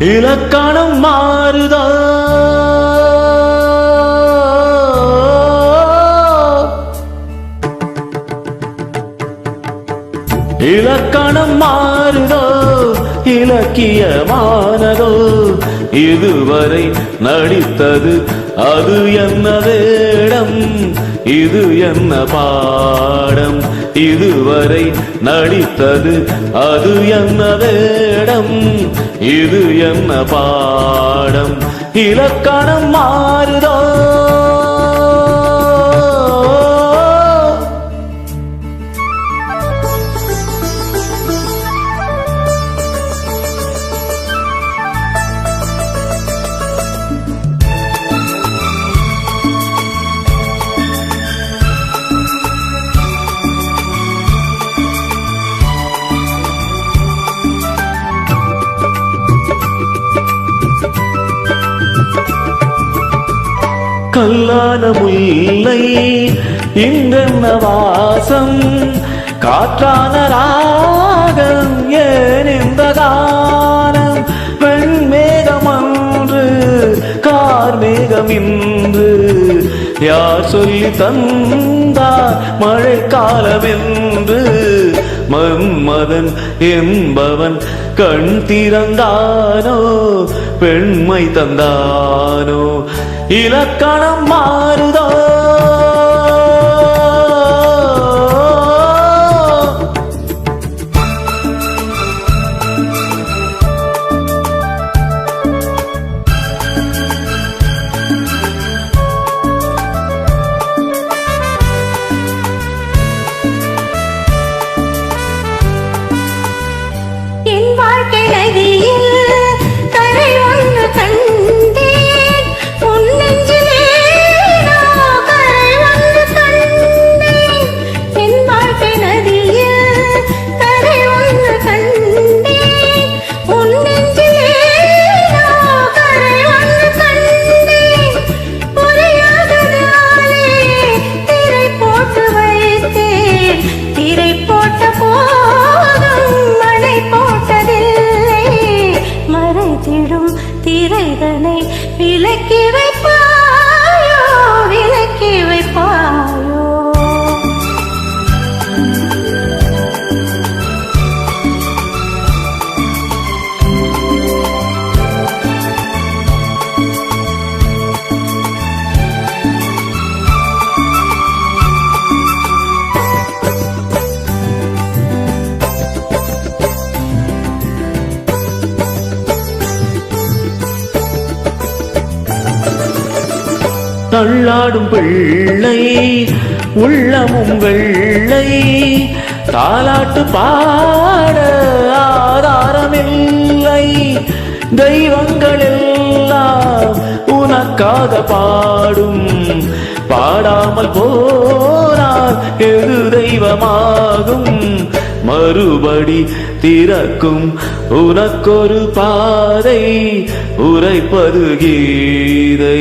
இலக்கணம் மாறுதோ இலக்கணம் மாறுதோ இலக்கியமானதோ இதுவரை நடித்தது அது என்ன வேடம் இது என்ன பாடம் இதுவரை நடித்தது அது என்ன வேடம் இது என்ன பாடம் இலக்கணம் மாறுதோ கல்லான முல்லை இன்றென்ன வாசம் காற்றான ராகம் ஏன் இந்த காலம் வெண்மேகம் அன்று கார்மேகம் இன்று யார் சொல்லி தந்தார் மழைக்காலம் என்று மன்மதன் என்பவன் கண் திறந்தானோ பெண்மை தந்தானோ இலக்கணம் மாறுதோ என் வாழ்க்கை நதியில் கரை ஒன்று கண்டேன் உன் நெஞ்சிலே நான் கரை ஒன்று கண்டேன் என் வாழ்க்கை நதியில் கரை ஒன்று கண்டேன் உன் நெஞ்சிலே நான் கரை ஒன்று கண்டேன் புரியாததாலே திரை போட்டு வைத்தேன் திரை போட்ட போதும் மழை போட்டதில்லை மறைத்திடும் திரைதனை விலக்கி வைப்பாயோ விலக்கி வைப்பாயோ தள்ளாடும் பிள்ளை உள்ளமும் வெள்ளை தாலாட்டு பாட ஆதாரமில்லை தெய்வங்கள் எல்லாம் உனக்காக பாடும் பாடாமல் போனால் எது தெய்வமாகும் மறுபடி திறக்கும் உனக்கொரு பாதை உரைப்பது கீதை